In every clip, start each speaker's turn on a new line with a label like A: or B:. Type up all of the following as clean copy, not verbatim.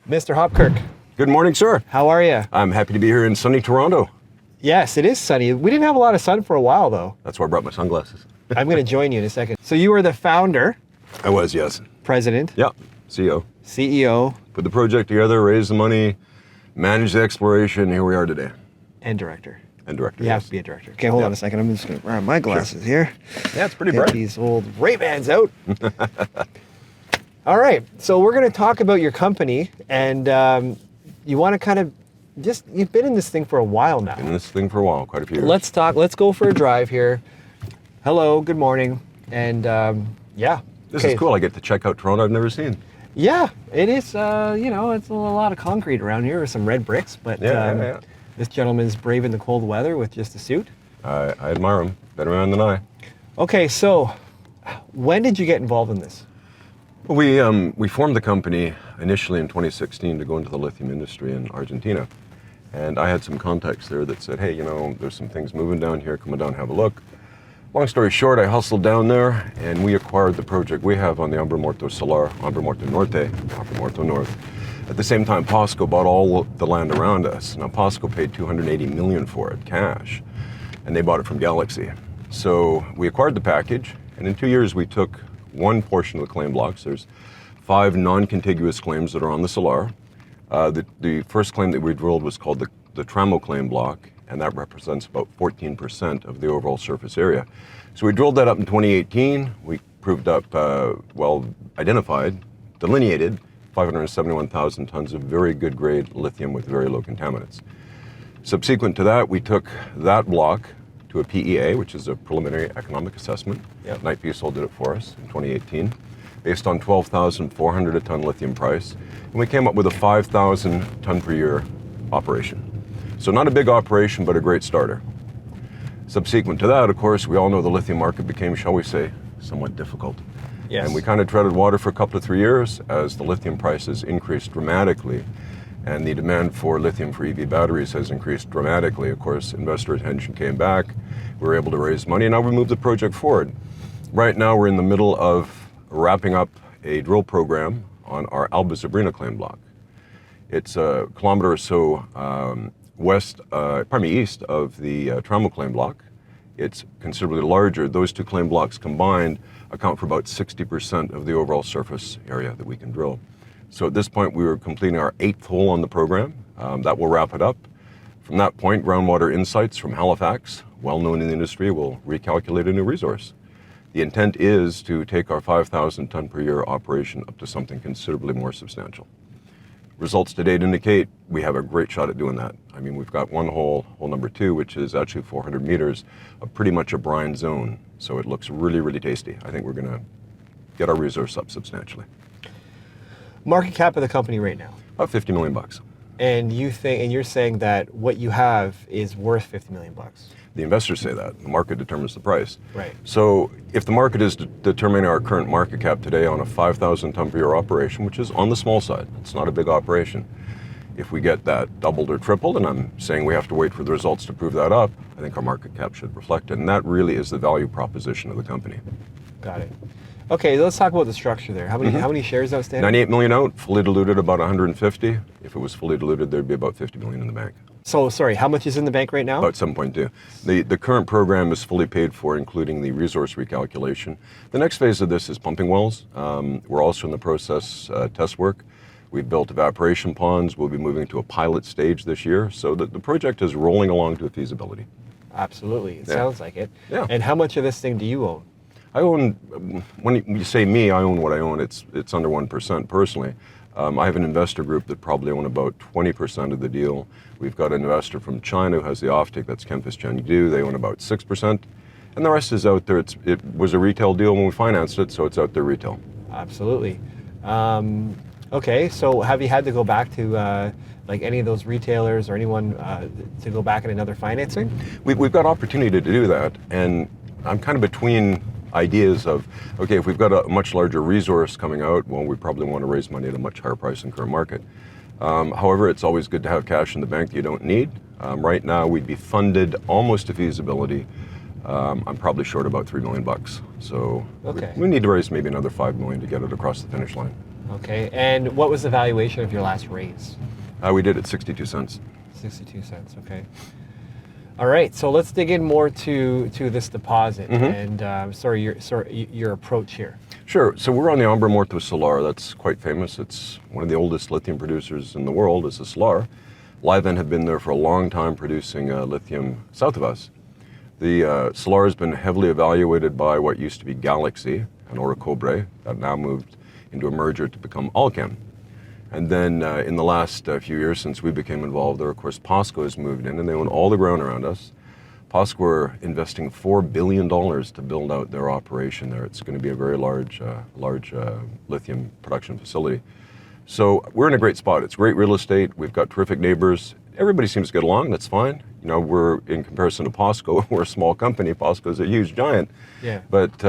A: Mr. Hobkirk,
B: Good morning, sir.
A: how are you?
B: I'm happy to be here in sunny Toronto.
A: Yes, it is sunny. We didn't have a lot of sun for a while, though.
B: That's why I brought my sunglasses.
A: I'm going to join you in a second. So you are the founder,
B: I was, yes.
A: president,
B: Yeah, CEO.
A: CEO,
B: Put the project together, raised the money, managed the exploration. Here we are today.
A: and director.
B: And director.
A: You have
B: yes.
A: to be a director. Okay, hold on a second. I'm just going to wear my glasses here.
B: Yeah, it's pretty
A: Get
B: bright.
A: these old Ray-Bans out. All right, so we're going to talk about your company, and you want to kind of you've been in this thing for a while now.
B: Been in this thing for a while, quite a few years.
A: Let's talk. Let's go for a drive here. Hello, good morning, and yeah.
B: This is cool. I get to check out Toronto I've never seen.
A: Yeah, it is. You know, it's a lot of concrete around here with some red bricks, but
B: Yeah.
A: this gentleman's braving the cold weather with just a suit.
B: I admire him. Better man than I.
A: Okay, so when did you get involved in this?
B: We formed the company initially in 2016 to go into the lithium industry in Argentina. And I had some contacts there that said, hey, you know, there's some things moving down here, come down and have a look. Long story short, I hustled down there and we acquired the project we have on the Hombre Muerto salar, Hombre Muerto Norte, Hombre Muerto North. At the same time, POSCO bought all the land around us. Now, POSCO paid $280 million for it, cash, and they bought it from Galaxy. So we acquired the package, and in 2 years we took one portion of the claim blocks. There's 5 non-contiguous claims that are on the salar. The first claim that we drilled was called the Tramo claim block, and that represents about 14% of the overall surface area. So we drilled that up in 2018. We proved up, identified, delineated 571,000 tons of very good grade lithium with very low contaminants. Subsequent to that, we took that block to a PEA, which is a preliminary economic assessment.
A: Yep.
B: Knight Piésold did it for us in 2018, based on 12,400 a ton lithium price. And we came up with a 5,000 ton per year operation. So not a big operation, but a great starter. Subsequent to that, of course, we all know the lithium market became, shall we say, somewhat difficult.
A: Yes.
B: And we kind of treaded water for a couple of 3 years as the lithium prices increased dramatically. And the demand for lithium for EV batteries has increased dramatically. Of course, investor attention came back. We were able to raise money, and now we moved the project forward. Right now, we're in the middle of wrapping up a drill program on our Alba Zabrina claim block. It's a kilometer or so east of the Tramo claim block. It's considerably larger. Those two claim blocks combined account for about 60% of the overall surface area that we can drill. So at this point, we were completing our 8th hole on the program. That will wrap it up. From that point, Groundwater Insights from Halifax, well known in the industry, will recalculate a new resource. The intent is to take our 5,000 ton per year operation up to something considerably more substantial. Results to date indicate we have a great shot at doing that. I mean, we've got one hole, hole number 2, which is actually 400 meters of pretty much a brine zone. So it looks really, really tasty. I think we're going to get our resource up substantially.
A: Market cap of the company right now.
B: About 50 million bucks.
A: And you're saying that what you have is worth 50 million bucks.
B: The investors say that. The market determines the price.
A: Right.
B: So if the market is determining our current market cap today on a 5,000 ton per year operation, which is on the small side, it's not a big operation. If we get that doubled or tripled, and I'm saying we have to wait for the results to prove that up, I think our market cap should reflect it. And that really is the value proposition of the company.
A: Got it. Okay, let's talk about the structure there. How many shares outstanding?
B: 98 million out, fully diluted about 150. If it was fully diluted, there'd be about 50 million in the bank.
A: So, sorry, how much is in the bank right now?
B: About 7.2. The current program is fully paid for, including the resource recalculation. The next phase of this is pumping wells. We're also in the process test work. We've built evaporation ponds. We'll be moving to a pilot stage this year. So the project is rolling along to a feasibility.
A: Absolutely. It sounds like it.
B: Yeah.
A: And how much of this thing do you own?
B: I own, when you say me, I own what I own. It's under 1% personally. I have an investor group that probably own about 20% of the deal. We've got an investor from China who has the offtake, that's Kempis Chengdu. They own about 6%. And the rest is out there. It was a retail deal when we financed it, so it's out there retail.
A: Absolutely. Okay, so have you had to go back to like any of those retailers or anyone to go back in another financing?
B: We've got opportunity to do that, and I'm kind of between ideas of, okay, if we've got a much larger resource coming out, well, we probably want to raise money at a much higher price than current market. However, it's always good to have cash in the bank that you don't need. Right now, we'd be funded almost to feasibility. I'm probably short about $3 million. So
A: okay.
B: we need to raise maybe another $5 million to get it across the finish line.
A: Okay, and what was the valuation of your last raise?
B: We did it 62 cents.
A: 62 cents, okay. All right, so let's dig in more to this deposit and your approach here.
B: Sure. So we're on the Hombre Muerto salar. That's quite famous. It's one of the oldest lithium producers in the world. It's a salar. Livent have been there for a long time producing lithium south of us. The salar has been heavily evaluated by what used to be Galaxy and Orocobre, that now moved into a merger to become Allkem. And then in the last few years since we became involved there, of course, POSCO has moved in and they own all the ground around us. POSCO are investing $4 billion to build out their operation there. It's going to be a very large lithium production facility. So we're in a great spot. It's great real estate. We've got terrific neighbors. Everybody seems to get along. That's fine. You know, we're, in comparison to POSCO, we're a small company. POSCO's a huge giant.
A: Yeah.
B: But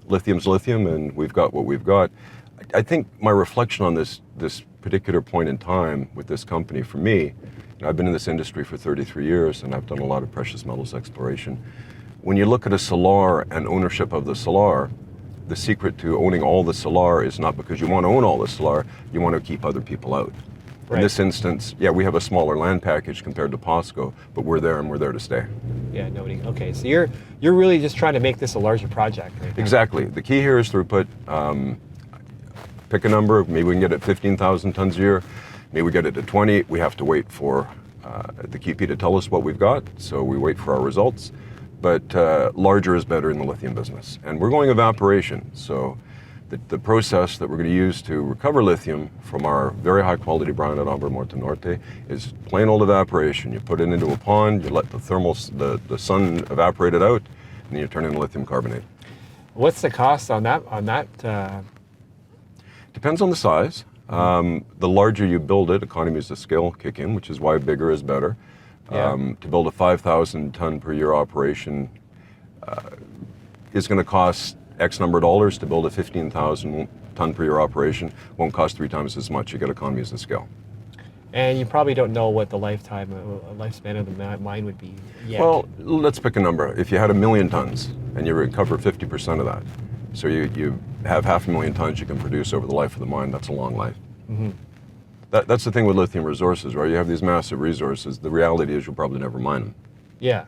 B: lithium's lithium, and we've got what we've got. I think my reflection on this particular point in time with this company, for me, you know, I've been in this industry for 33 years, and I've done a lot of precious metals exploration. When you look at a salar and ownership of the salar, the secret to owning all the salar is not because you want to own all the salar, you want to keep other people out. Right. In this instance, yeah, we have a smaller land package compared to POSCO, but we're there and we're there to stay.
A: Yeah, nobody. Okay, so you're really just trying to make this a larger project, right?
B: Exactly. The key here is throughput. Pick a number. Maybe we can get it 15,000 tons a year. Maybe we get it to 20. We have to wait for the QP to tell us what we've got, so we wait for our results. But larger is better in the lithium business. And we're going evaporation, so the process that we're going to use to recover lithium from our very high quality brine at Hombre Muerto North is plain old evaporation. You put it into a pond, you let the sun evaporate it out, and then you turn it into lithium carbonate.
A: What's the cost on that?
B: Depends on the size. The larger you build it, economies of scale kick in, which is why bigger is better.
A: Yeah.
B: To build a 5,000 ton per year operation is going to cost X number of dollars. To build a 15,000 ton per year operation won't cost 3 times as much. You get economies of scale.
A: And you probably don't know what the lifespan of the mine would be yet.
B: Well, let's pick a number. If you had 1 million tons and you recover 50% of that, so you have 500,000 tons you can produce over the life of the mine, that's a long life. Mm-hmm. That's the thing with lithium resources, right? You have these massive resources. The reality is you'll probably never mine them.
A: Yeah.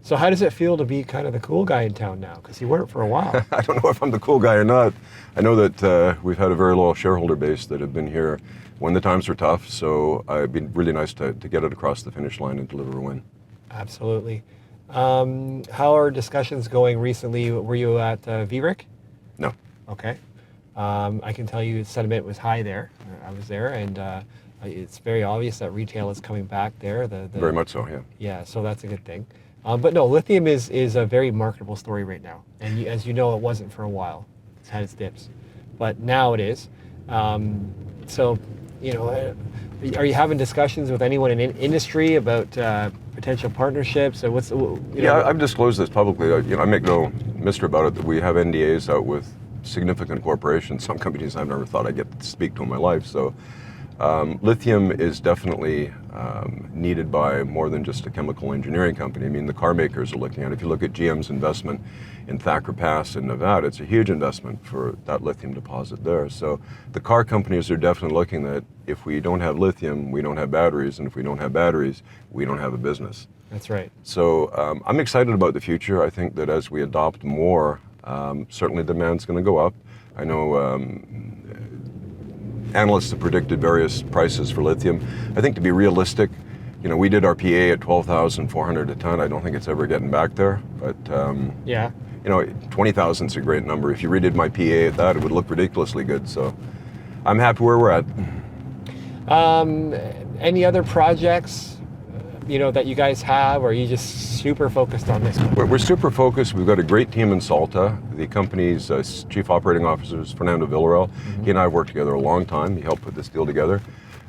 A: So how does it feel to be kind of the cool guy in town now? Because you weren't for a while.
B: I don't know if I'm the cool guy or not. I know that we've had a very loyal shareholder base that have been here when the times are tough, so it'd be really nice to get it across the finish line and deliver a win.
A: Absolutely. How are discussions going recently? Were you at VRIC?
B: No.
A: Okay. I can tell you sentiment was high there. I was there, and it's very obvious that retail is coming back there.
B: Very much so, yeah.
A: Yeah, so that's a good thing. But no, lithium is a very marketable story right now. And as you know, it wasn't for a while. It's had its dips. But now it is. So, you know, are you having discussions with anyone in industry about potential partnerships? Or what's,
B: Yeah, I've disclosed this publicly. You know, I make no mystery about it that we have NDAs out with significant corporations, some companies I've never thought I'd get to speak to in my life. So lithium is definitely needed by more than just a chemical engineering company. I mean, the car makers are looking at it. If you look at GM's investment in Thacker Pass in Nevada, it's a huge investment for that lithium deposit there. So the car companies are definitely looking at, if we don't have lithium, we don't have batteries, and if we don't have batteries, we don't have a business.
A: That's right.
B: So I'm excited about the future. I think that as we adopt more, certainly demand's going to go up. I know analysts have predicted various prices for lithium. I think to be realistic, you know, we did our PA at 12,400 a ton. I don't think it's ever getting back there, but
A: yeah,
B: you know, 20,000 is a great number. If you redid my PA at that, it would look ridiculously good. So I'm happy where we're at.
A: Any other projects, you know, that you guys have, or are you just super focused on this one?
B: We're super focused. We've got a great team in Salta. The company's chief operating officer is Fernando Villarreal. Mm-hmm. He and I have worked together a long time. He helped put this deal together.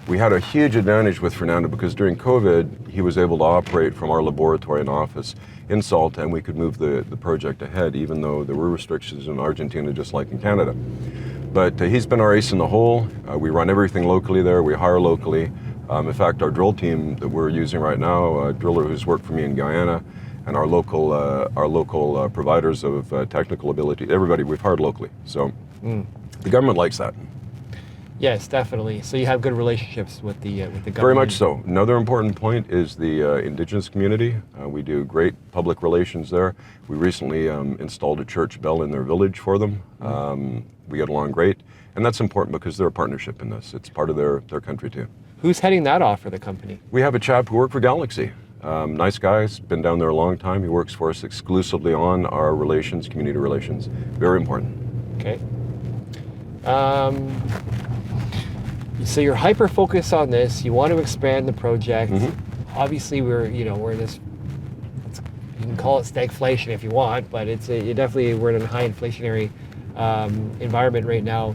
B: We had a huge advantage with Fernando because during COVID, he was able to operate from our laboratory and office in Salta, and we could move the project ahead, even though there were restrictions in Argentina, just like in Canada. But he's been our ace in the hole. We run everything locally there. We hire locally. In fact, our drill team that we're using right now, a driller who's worked for me in Guyana, and our local providers of technical ability, everybody we've hired locally. So the government likes that.
A: Yes, definitely. So you have good relationships with the government.
B: Very much so. Another important point is the indigenous community. We do great public relations there. We recently installed a church bell in their village for them. We get along great, and that's important because they're a partnership in this. It's part of their country too.
A: Who's heading that off for the company?
B: We have a chap who worked for Galaxy. Nice guy, he's been down there a long time. He works for us exclusively on our relations, community relations. Very important.
A: Okay. So you're hyper focused on this. You want to expand the project. Obviously, we're in this. You can call it stagflation if you want, but we're in a high inflationary environment right now.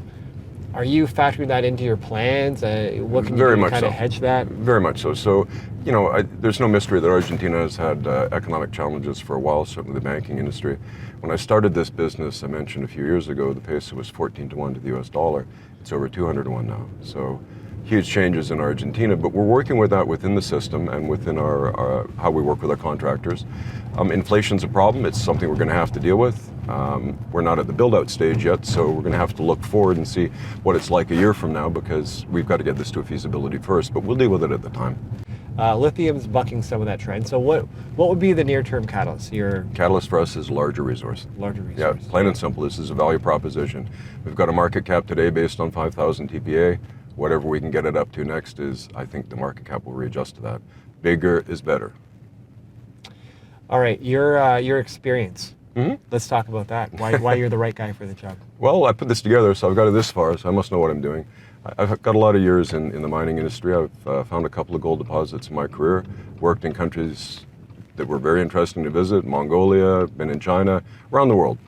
A: Are you factoring that into your plans? What can you do to kind of hedge that?
B: Very much so. So, there's no mystery that Argentina has had economic challenges for a while, certainly the banking industry. When I started this business, I mentioned a few years ago, the peso was 14 to 1 to the US dollar. It's over 200 to 1 now. So huge changes in Argentina, but we're working with that within the system and within our how we work with our contractors. Inflation's a problem. It's something we're going to have to deal with. We're not at the build-out stage yet, so we're going to have to look forward and see what it's like a year from now, because we've got to get this to a feasibility first, but we'll deal with it at the time.
A: Lithium's bucking some of that trend. So what would be the near-term catalyst?
B: Catalyst for us is larger resource.
A: Larger resource.
B: Yeah, plain and simple. This is a value proposition. We've got a market cap today based on 5,000 TPA. Whatever we can get it up to next is, I think the market cap will readjust to that. Bigger is better.
A: All right, your experience. Let's talk about that. Why you're the right guy for the job?
B: Well, I put this together, so I've got it this far, so I must know what I'm doing. I've got a lot of years in the mining industry. I've found a couple of gold deposits in my career, worked in countries that were very interesting to visit, Mongolia, been in China, around the world.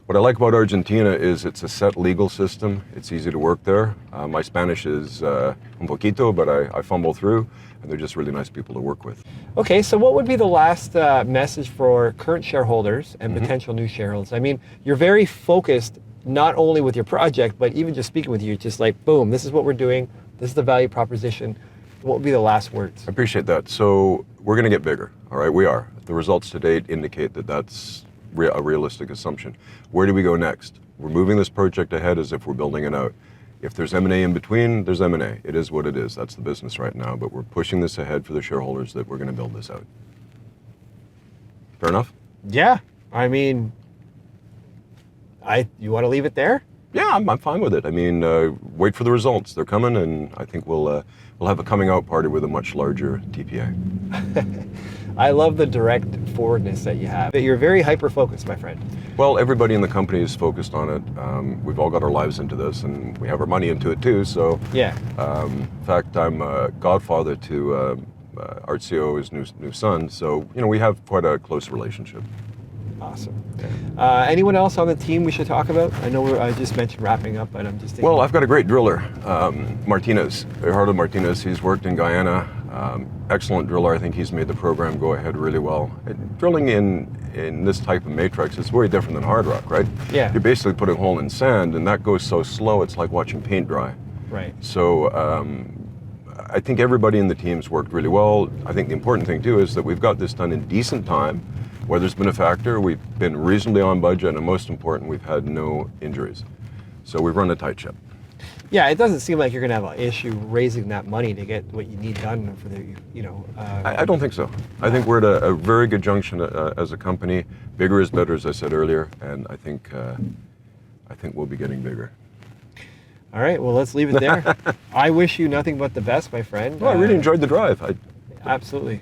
B: What I like about Argentina is it's a set legal system. It's easy to work there. My Spanish is un poquito, but I fumble through, and they're just really nice people to work with.
A: Okay, so what would be the last message for current shareholders and potential new shareholders? I mean, you're very focused not only with your project, but even just speaking with you, just like, boom, this is what we're doing. This is the value proposition. What would be the last words?
B: I appreciate that. So we're going to get bigger, all right? We are. The results to date indicate that that's a realistic assumption. Where do we go next? We're moving this project ahead as if we're building it out. If there's M&A in between, there's M&A. It is what it is. That's the business right now, but we're pushing this ahead for the shareholders that we're going to build this out. Fair enough?
A: Yeah. I mean, you want to leave it there?
B: Yeah, I'm fine with it. I mean, wait for the results. They're coming, and I think we'll have a coming out party with a much larger TPA.
A: I love the direct forwardness that you have. You're very hyper-focused, my friend.
B: Well, everybody in the company is focused on it. We've all got our lives into this, and we have our money into it too. So,
A: yeah.
B: In fact, I'm a godfather to Artzio's new son. So, we have quite a close relationship.
A: Awesome. Anyone else on the team we should talk about? I know I just mentioned wrapping up, but I'm just thinking.
B: Well, I've got a great driller, Martinez, Gerardo Martinez. He's worked in Guyana. Excellent driller. I think he's made the program go ahead really well. Drilling in this type of matrix is very different than hard rock, right?
A: Yeah.
B: You're basically putting a hole in sand, and that goes so slow, it's like watching paint dry.
A: Right.
B: So I think everybody in the team's worked really well. I think the important thing, too, is that we've got this done in decent time. Weather's been a factor. We've been reasonably on budget, and most important, we've had no injuries. So we've run a tight ship.
A: Yeah, it doesn't seem like you're going to have an issue raising that money to get what you need done for the,
B: I don't think so. I think we're at a very good junction as a company. Bigger is better, as I said earlier, and I think we'll be getting bigger.
A: All right, well, let's leave it there. I wish you nothing but the best, my friend.
B: Well, I really enjoyed the drive.
A: Absolutely.